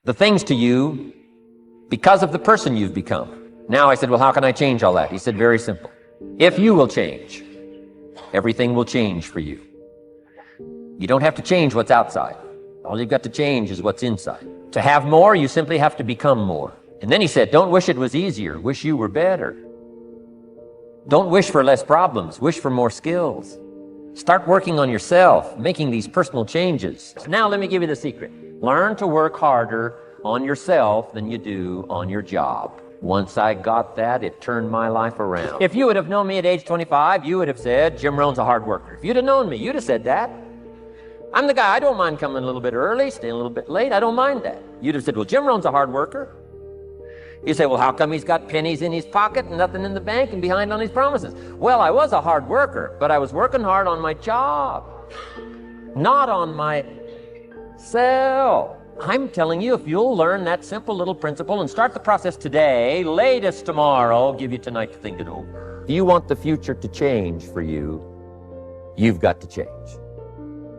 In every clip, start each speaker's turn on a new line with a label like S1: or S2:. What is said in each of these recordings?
S1: the things to you because of the person you've become. Now I said, well, how can I change all that? He said, very simple. If you will change, everything will change for you. You don't have to change what's outside. All you've got to change is what's inside. To have more, you simply have to become more. And then he said, don't wish it was easier, wish you were better. Don't wish for less problems, wish for more skills. Start working on yourself, making these personal changes. Now let me give you the secret. Learn to work harder on yourself than you do on your job. Once I got that, it turned my life around. If you would have known me at age 25, you would have said, Jim Rohn's a hard worker. If you'd have known me, you'd have said that. I'm the guy, I don't mind coming a little bit early, staying a little bit late, I don't mind that. You'd have said, well, Jim Rohn's a hard worker. You say, well, how come he's got pennies in his pocket and nothing in the bank and behind on his promises? Well, I was a hard worker, but I was working hard on my job, not on myself. I'm telling you, if you'll learn that simple little principle and start the process today, latest tomorrow, I'll give you tonight to think it over. If you want the future to change for you, you've got to change.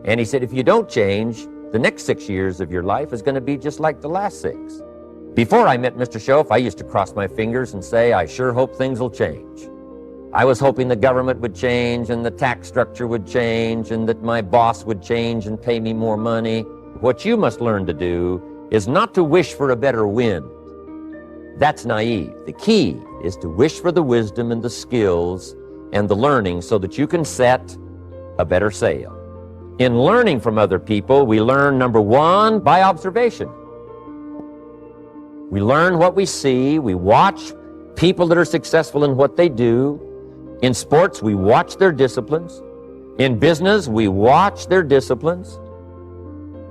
S1: And he said, if you don't change, the next 6 years of your life is going to be just like the last 6. Before I met Mr. Shoaff, I used to cross my fingers and say, I sure hope things will change. I was hoping the government would change and the tax structure would change and that my boss would change and pay me more money. What you must learn to do is not to wish for a better wind. That's naive. The key is to wish for the wisdom and the skills and the learning so that you can set a better sail. In learning from other people, we learn, number one, by observation. We learn what we see. We watch people that are successful in what they do. In sports, we watch their disciplines. In business, we watch their disciplines.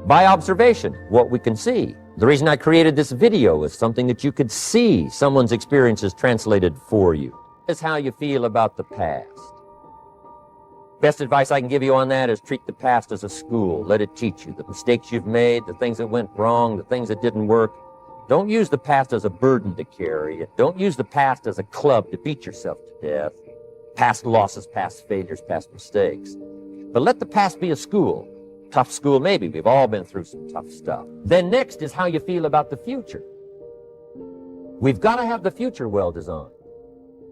S1: By observation, what we can see. The reason I created this video is something that you could see someone's experiences translated for you. It's how you feel about the past. Best advice I can give you on that is treat the past as a school. Let it teach you the mistakes you've made, the things that went wrong, the things that didn't work. Don't use the past as a burden to carry. Don't use the past as a club to beat yourself to death. Past losses, past failures, past mistakes. But let the past be a school. Tough school, maybe. We've all been through some tough stuff. Then next is how you feel about the future. We've got to have the future well designed.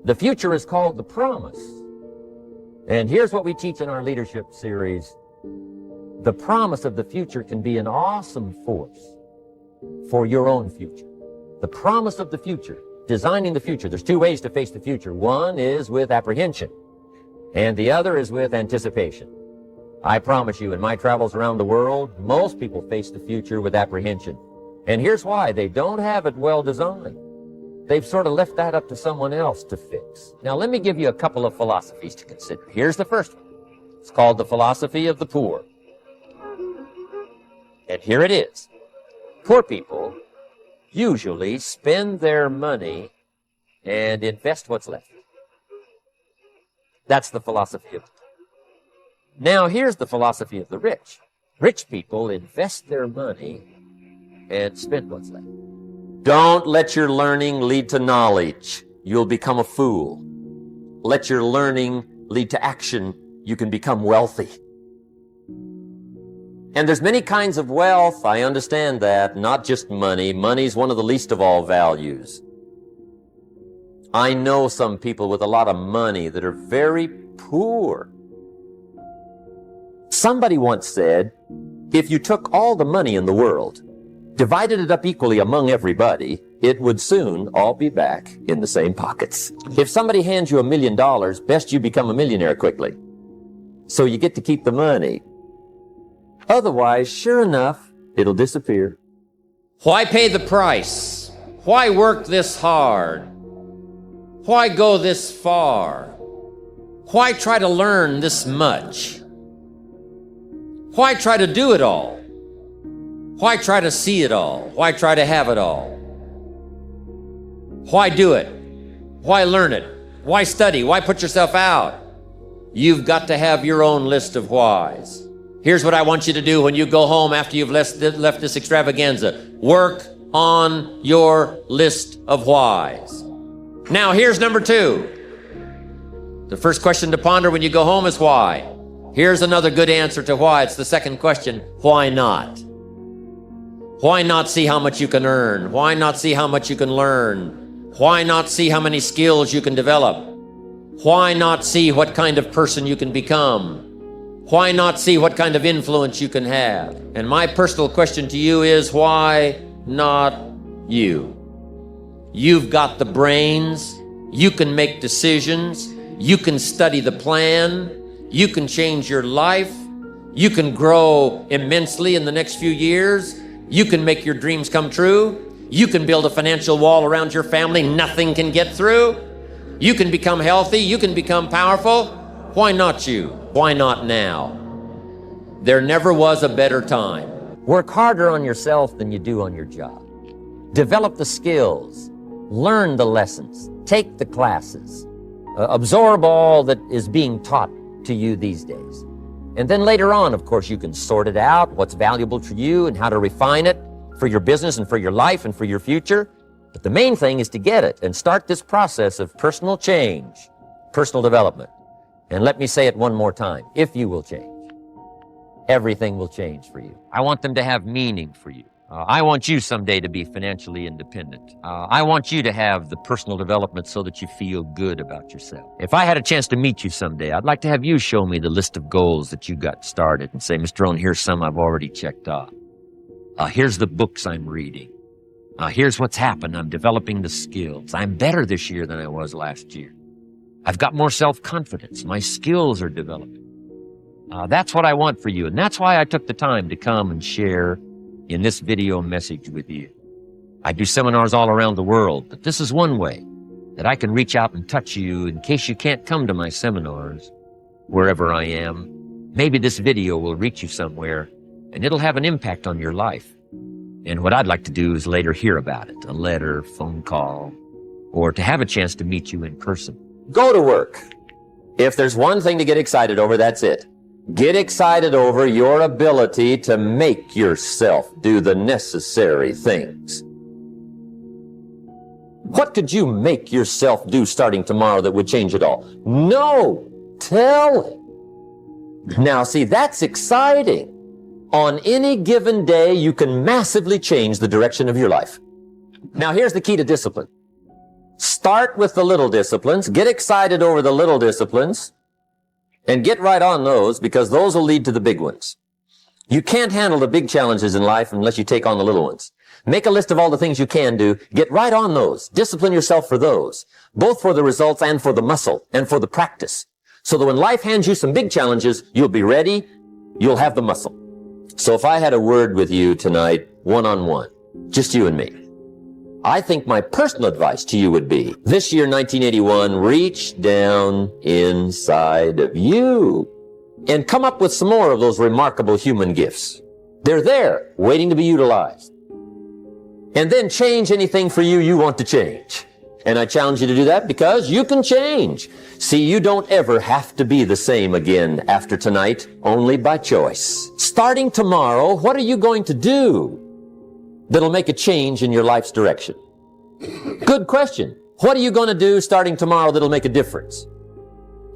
S1: The future is called the promise. And here's what we teach in our leadership series. The promise of the future can be an awesome force for your own future. The promise of the future, designing the future. There's 2 ways to face the future. One is with apprehension, and the other is with anticipation. I promise you, in my travels around the world, most people face the future with apprehension. And here's why. They don't have it well designed. They've sort of left that up to someone else to fix. Now, let me give you a couple of philosophies to consider. Here's the first one. It's called the philosophy of the poor. And here it is. Poor people usually spend their money and invest what's left. That's the philosophy of the poor. Now, here's the philosophy of the rich. Rich people invest their money and spend what's left. Don't let your learning lead to knowledge. You'll become a fool. Let your learning lead to action. You can become wealthy. And there's many kinds of wealth. I understand that. Not just money. Money's one of the least of all values. I know some people with a lot of money that are very poor. Somebody once said, if you took all the money in the world, divided it up equally among everybody, it would soon all be back in the same pockets. If somebody hands you $1 million, best you become a millionaire quickly, so you get to keep the money. Otherwise, sure enough, it'll disappear. Why pay the price? Why work this hard? Why go this far? Why try to learn this much? Why try to do it all? Why try to see it all? Why try to have it all? Why do it? Why learn it? Why study? Why put yourself out? You've got to have your own list of whys. Here's what I want you to do when you go home after you've left this extravaganza. Work on your list of whys. Now, here's number 2. The first question to ponder when you go home is why. Here's another good answer to why. It's the second question, why not? Why not see how much you can earn? Why not see how much you can learn? Why not see how many skills you can develop? Why not see what kind of person you can become? Why not see what kind of influence you can have? And my personal question to you is, why not you? You've got the brains. You can make decisions. You can study the plan. You can change your life. You can grow immensely in the next few years. You can make your dreams come true. You can build a financial wall around your family nothing can get through. You can become healthy. You can become powerful. Why not you? Why not now? There never was a better time. Work harder on yourself than you do on your job. Develop the skills. Learn the lessons. Take the classes. Absorb all that is being taught to you these days. And then later on, of course, you can sort it out, what's valuable to you and how to refine it for your business and for your life and for your future. But the main thing is to get it and start this process of personal change, personal development. And let me say it one more time. If you will change, everything will change for you. I want them to have meaning for you. I want you someday to be financially independent. I want you to have the personal development so that you feel good about yourself. If I had a chance to meet you someday, I'd like to have you show me the list of goals that you got started and say, Mr. Rohn, here's some I've already checked off. Here's the books I'm reading. Here's what's happened. I'm developing the skills. I'm better this year than I was last year. I've got more self-confidence. My skills are developing. That's what I want for you. And that's why I took the time to come and share in this video message with you. I do seminars all around the world, but this is one way that I can reach out and touch you in case you can't come to my seminars wherever I am. Maybe this video will reach you somewhere and it'll have an impact on your life. And what I'd like to do is later hear about it, a letter, phone call, or to have a chance to meet you in person. Go to work. If there's one thing to get excited over, that's it. Get excited over your ability to make yourself do the necessary things. What could you make yourself do starting tomorrow that would change it all? No! Tell it. Now, see, that's exciting. On any given day, you can massively change the direction of your life. Now, here's the key to discipline. Start with the little disciplines. Get excited over the little disciplines. And get right on those, because those will lead to the big ones. You can't handle the big challenges in life unless you take on the little ones. Make a list of all the things you can do. Get right on those. Discipline yourself for those, both for the results and for the muscle and for the practice. So that when life hands you some big challenges, you'll be ready. You'll have the muscle. So if I had a word with you tonight, one-on-one, just you and me, I think my personal advice to you would be, this year, 1981, reach down inside of you and come up with some more of those remarkable human gifts. They're there, waiting to be utilized. And then change anything for you want to change. And I challenge you to do that because you can change. See, you don't ever have to be the same again after tonight, only by choice. Starting tomorrow, what are you going to do that'll make a change in your life's direction? Good question. What are you going to do starting tomorrow that'll make a difference?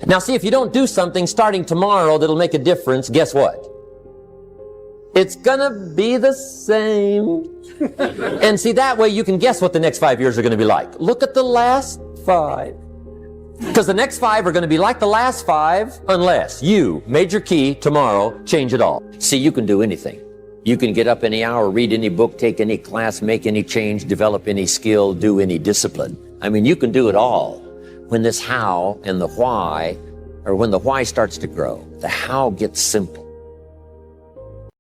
S1: Now see, if you don't do something starting tomorrow that'll make a difference, guess what? It's gonna be the same. And see, that way you can guess what the next 5 years are gonna be like. Look at the last 5. Because the next 5 are gonna be like the last 5 unless you, major key, tomorrow, change it all. See, you can do anything. You can get up any hour, read any book, take any class, make any change, develop any skill, do any discipline. I mean, you can do it all. When this how and the why, or when the why starts to grow, the how gets simple.